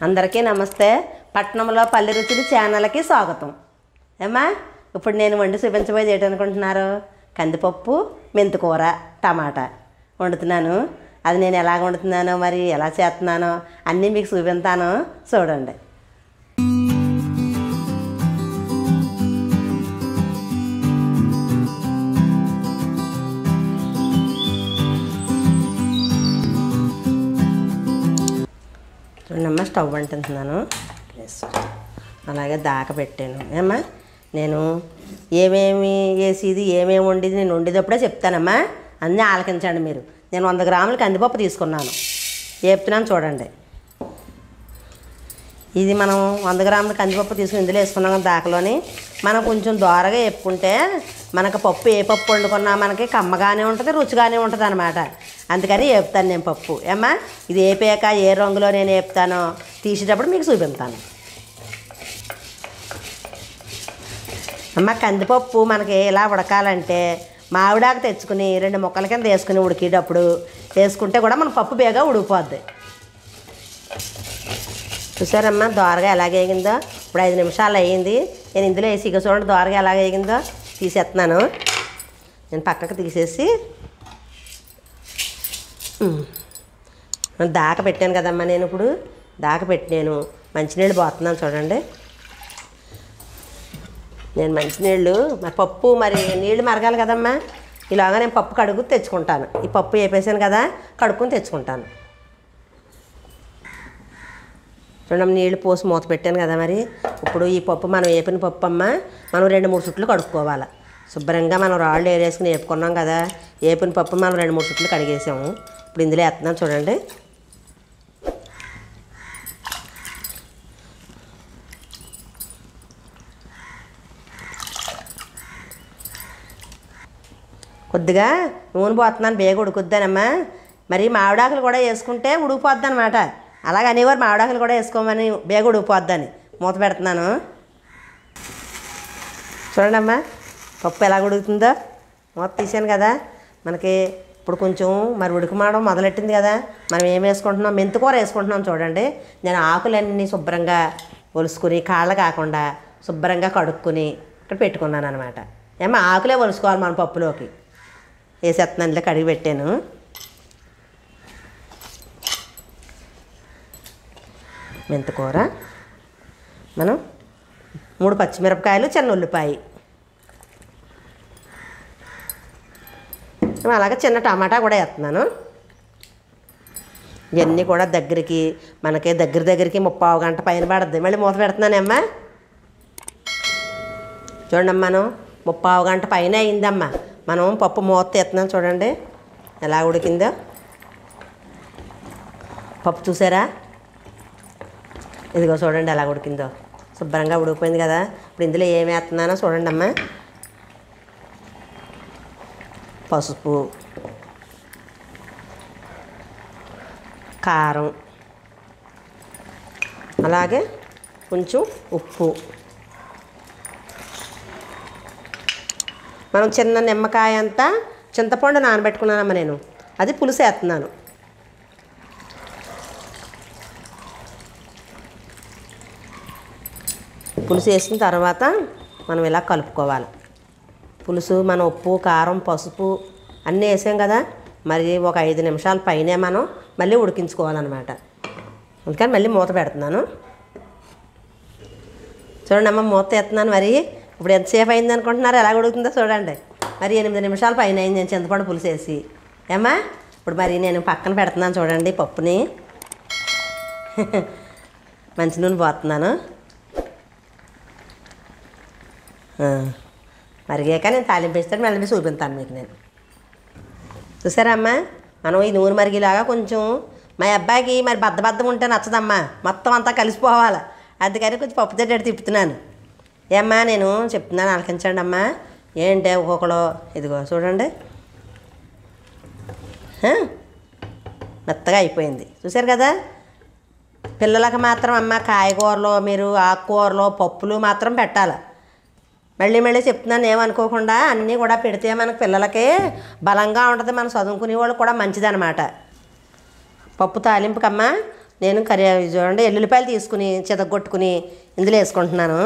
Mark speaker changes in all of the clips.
Speaker 1: అందరికీ నమస్తే. పట్నంలో పల్లె రుచులు ఛానల్కి స్వాగతం. ఏమ్మా, ఇప్పుడు నేను వండి చూపించబోయేది ఏంటనుకుంటున్నారు? కందిపప్పు, మెంతికూర, టమాటా వండుతున్నాను. అది నేను ఎలాగ వండుతున్నానో, మరి ఎలా చేస్తున్నానో అన్నీ మీకు చూపిస్తాను, చూడండి. చూడమ్మా, స్టవ్ అంటున్నాను, అలాగే దాకా పెట్టాను. ఏమ్మా, నేను ఏమేమి వేసేది ఏమేమి వండేది నేను వండేటప్పుడే చెప్తానమ్మా, అన్నీ ఆలకించండి మీరు. నేను 100 గ్రాములు కందిపప్పు తీసుకున్నాను, చెప్తున్నాను చూడండి. ఇది మనం 100 గ్రాముల కందిపప్పు తీసుకుని ఇందులో వేసుకున్నాం దాకలోని. మనం కొంచెం దోరగా వేపుకుంటే మనకు పప్పు ఏ పప్పు వండుకున్నా మనకి కమ్మగానే ఉంటుంది, రుచిగానే ఉంటుంది అనమాట. అందుకని వేపుతాను నేను పప్పు. ఏమ్మా, ఇది వేపాక ఏ రంగులో నేను వేపుతానో తీసేటప్పుడు మీకు చూపిస్తాను. అమ్మ, కందిపప్పు మనకి ఇలా ఉడకాలంటే మామిడాకు తెచ్చుకుని 2 ముక్కల కింద వేసుకుని ఉడికేటప్పుడు వేసుకుంటే కూడా మన పప్పు బేగా ఉడికిపోద్ది. చూసారమ్మా, దోరగా ఎలాగ వేగిందో. ఇప్పుడు 5 నిమిషాలు అయ్యింది. నేను ఇందులో వేసి ఇక చూడండి దోరగా ఎలాగ వేగిందో. తీసేస్తున్నాను. నేను పక్కకు తీసేసి దాకా పెట్టాను కదమ్మా. నేను ఇప్పుడు దాకా పెట్టాను, మంచినీళ్ళు పోతున్నాను చూడండి. నేను మంచినీళ్ళు మరి పప్పు మరి నీళ్ళు మరగాలి కదమ్మా. ఇలాగా నేను పప్పు కడుగు తెచ్చుకుంటాను. ఈ పప్పు వేపేసాను కదా, కడుక్కొని తెచ్చుకుంటాను. చూడమ్మ, నీళ్ళు పోసి మూత పెట్టాను కదా. మరి ఇప్పుడు ఈ పప్పు మనం వేపిన పప్పు అమ్మ మనం 2-3 చుట్లు కడుక్కోవాలి. శుభ్రంగా మనం రాళ్ళు ఏరేసుకుని వేపుకున్నాం కదా. వేపిన పప్పు మనం 2-3 చుట్లు కడిగేసాము. ఇప్పుడు ఇందులో వేస్తున్నాం చూడండి. కొద్దిగా నూనె పోతున్నాను, బేగ ఉడుకుద్దానమ్మా. మరి మామిడాకులు కూడా వేసుకుంటే ఉడికిపోద్ది అనమాట. అలాగే అనేవారు మామిడాకులు కూడా వేసుకోమని, బేగ ఉడికిపోద్దని మూత పెడుతున్నాను. చూడండి అమ్మా, పప్పు ఎలా ఉడుకుతుందో. మూత తీసాను కదా. మనకి ఇప్పుడు కొంచెం మరి ఉడికిమాడం మొదలెట్టింది కదా. మనం ఏం వేసుకుంటున్నాం? మెంతికూర వేసుకుంటున్నాం చూడండి. నేను ఆకులన్నీ శుభ్రంగా ఒలుసుకుని కాళ్ళ కాకుండా శుభ్రంగా కడుక్కుని ఇక్కడ పెట్టుకున్నాను అనమాట. ఏమో ఆకులే ఒలుసుకోవాలి మన పప్పులోకి. వేసేస్తున్నాను, ఇలా కడిగి పెట్టాను. మెంతికూర, మనం 3 పచ్చిమిరపకాయలు, చిన్న ఉల్లిపాయ, అలాగే చిన్న టమాటా కూడా వేస్తున్నాను. ఇవన్నీ కూడా దగ్గరికి మనకి దగ్గరికి 30 గంట పైన పడుద్ది. మళ్ళీ మూత పెడుతున్నానమ్మా. చూడండి అమ్మా, మనం 30 గంట పైన అయిందమ్మా. మనం పప్పు మూత తీస్తున్నాం చూడండి ఎలా ఉడికిందో. పప్పు చూసారా? ఇదిగో చూడండి ఎలా ఉడికిందో. శుభ్రంగా ఉడికిపోయింది కదా. ఇప్పుడు ఇందులో ఏమి వేస్తున్నానో చూడండి అమ్మా. పసుపు, కారం, అలాగే కొంచెం ఉప్పు. మనం చిన్న నిమ్మకాయ అంతా చింతపండు నానబెట్టుకున్నానమ్మా నేను. అది పులుసు వేస్తున్నాను. పులుసు వేసిన తర్వాత మనం ఇలా కలుపుకోవాలి. పులుసు మనం ఉప్పు, కారం, పసుపు అన్నీ వేసాం కదా. మరి ఒక 5 నిమిషాల పైనే మనం మళ్ళీ ఉడికించుకోవాలన్నమాట. అందుకని మళ్ళీ మూత పెడుతున్నాను. చూడండి అమ్మ, మూత వేస్తున్నాను. మరి ఇప్పుడు ఎంతసేపు అయింది అనుకుంటున్నారు? ఎలా ఉడుకుతుందో చూడండి. మరి 8 నిమిషాల పైన అయింది నేను చింతపండు పులుసు వేసి. ఏమ్మా, ఇప్పుడు మరి నేను పక్కన పెడుతున్నాను చూడండి పప్పుని. మంచి నూనె పోతున్నాను. మరిగాక నేను తాలింపు వేస్తాను, మళ్ళీ చూపిస్తాను మీకు నేను. చూసారా అమ్మా, మనం ఈ నూనె మరిగేలాగా కొంచెం మా అబ్బాయికి మరి బద్దబద్దం ఉంటే నచ్చదమ్మా, మొత్తం అంతా కలిసిపోవాలి. అందుకని కొంచెం పప్పు తగ్గట్టు తిప్పుతున్నాను. ఏమ్మా, నేను చెప్తున్నాను ఆలకించండి అమ్మా. ఏంటి ఒక్కొక్కడు ఇదిగో చూడండి మెత్తగా అయిపోయింది. చూసారు కదా. పిల్లలకు మాత్రం అమ్మ కాయగూరలో మీరు ఆకుకూరలో పప్పులు మాత్రం పెట్టాలి. మళ్ళీ చెప్తున్నాను, ఏమనుకోకుండా అన్నీ కూడా పెడితే మనకు పిల్లలకి బలంగా ఉంటుంది, మనం చదువుకునే వాళ్ళు కూడా మంచిదన్నమాట. పప్పు తాలింపుకమ్మా నేను చూడండి ఎల్లుల్లిపాయలు తీసుకుని చితగొట్టుకుని ఇందులో వేసుకుంటున్నాను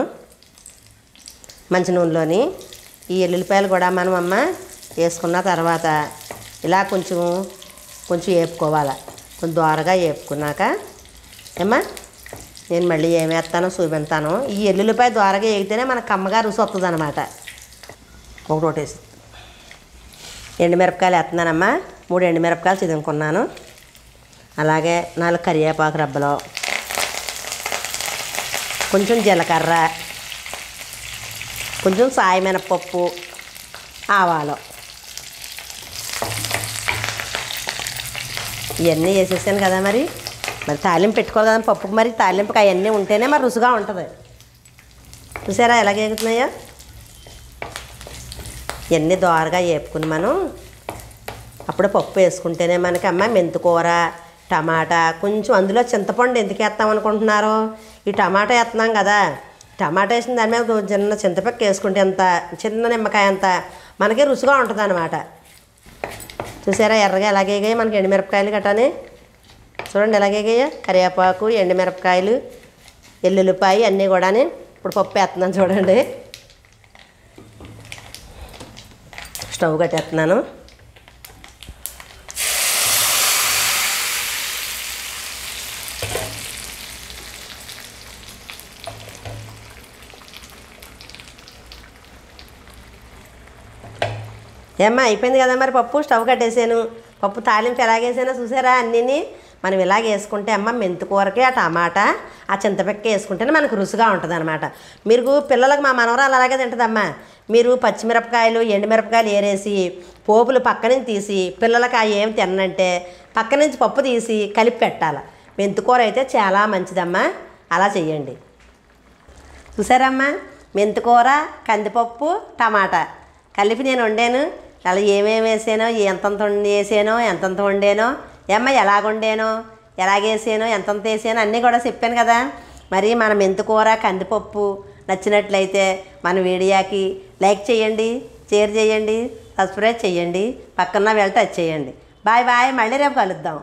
Speaker 1: మంచి నూనెలోని. ఈ ఎల్లుల్లిపాయలు కూడా మనం అమ్మ వేసుకున్న తర్వాత ఇలా కొంచెం వేపుకోవాలి. కొంచెం దోరగా వేపుకున్నాక ఏమ్మా నేను మళ్ళీ ఏమి వేస్తానో చూపిస్తాను. ఈ ఎల్లుల్లిపాయ దోరగా వేగితేనే మనకు కమ్మగా రుచి వస్తుంది అనమాట. ఒకటి వేసి ఎండుమిరపకాయలు వేస్తున్నానమ్మా. 3 ఎండుమిరపకాయలు చిదుముకున్నాను. అలాగే 4 కరివేపాకు రబ్బలు, కొంచెం జీలకర్ర, కొంచెం సాయి మినపప్పు, ఆవాలు ఇవన్నీ వేసేసాను కదా. మరి తాలింపు పెట్టుకోవాలి కదా పప్పుకు. మరి తాలింపుకి అవన్నీ ఉంటేనే మరి రుచిగా ఉంటుంది. చూసారా ఎలాగ వేగుతున్నాయో. ఇవన్నీ దోరగా వేపుకుని మనం అప్పుడు పప్పు వేసుకుంటేనే మనకి అమ్మ మెంతికూర, టమాటా, కొంచెం అందులో చింతపండు ఎందుకు వేస్తాం అనుకుంటున్నారు? ఈ టమాటా వేస్తున్నాం కదా, టమాటా వేసిన దాని మీద చిన్న చింతపక్క వేసుకుంటే ఎంత చిన్న నిమ్మకాయ అంత మనకి రుచిగా ఉంటుంది అన్నమాట. చూసారా ఎర్రగా ఎలాగేగాయి మనకి ఎండుమిరపకాయలు గట్టానే. చూడండి ఎలాగేగాయో కరివేపాకు, ఎండుమిరపకాయలు, ఎల్లుల్లిపాయ అన్నీ కూడా. ఇప్పుడు పప్పు వేస్తున్నాను చూడండి. స్టవ్ కట్టేస్తున్నాను. ఏమ్మా అయిపోయింది కదా మరి పప్పు. స్టవ్ కట్టేసాను. పప్పు తాలింపు ఎలాగేసానో చూసారా అన్నీ. మనం ఇలాగ వేసుకుంటే అమ్మ మెంతికూరకి ఆ టమాటా ఆ చింతపిక్క వేసుకుంటేనే మనకు రుచిగా ఉంటుంది అనమాట. మీరు పిల్లలకు మా మనవరాలు అలాగే తింటుందమ్మా. మీరు పచ్చిమిరపకాయలు, ఎండుమిరపకాయలు ఏరేసి పోపులు పక్క నుంచి తీసి పిల్లలకి ఆ ఏం తిన్నంటే పక్క నుంచి పప్పు తీసి కలిపి పెట్టాలి. మెంతికూర అయితే చాలా మంచిదమ్మా. అలా చెయ్యండి. చూసారమ్మా మెంతికూర, కందిపప్పు, టమాటా కలిపి నేను వండాను. అలా ఏమేమి వేసానో, ఎంతంత వేసానో, ఎంతంత వండానో, ఏమ్మా ఎలాగ వండానో, ఎలాగేసానో, ఎంతంత వేసానో అన్నీ కూడా చెప్పాను కదా. మరి మన మెంతికూర, కందిపప్పు నచ్చినట్లయితే మన వీడియోకి లైక్ చేయండి, షేర్ చేయండి, సబ్స్క్రైబ్ చేయండి, పక్కన వెళ్ళి టచ్ చేయండి. Bye bye. మళ్ళీ రేపు కలుద్దాం.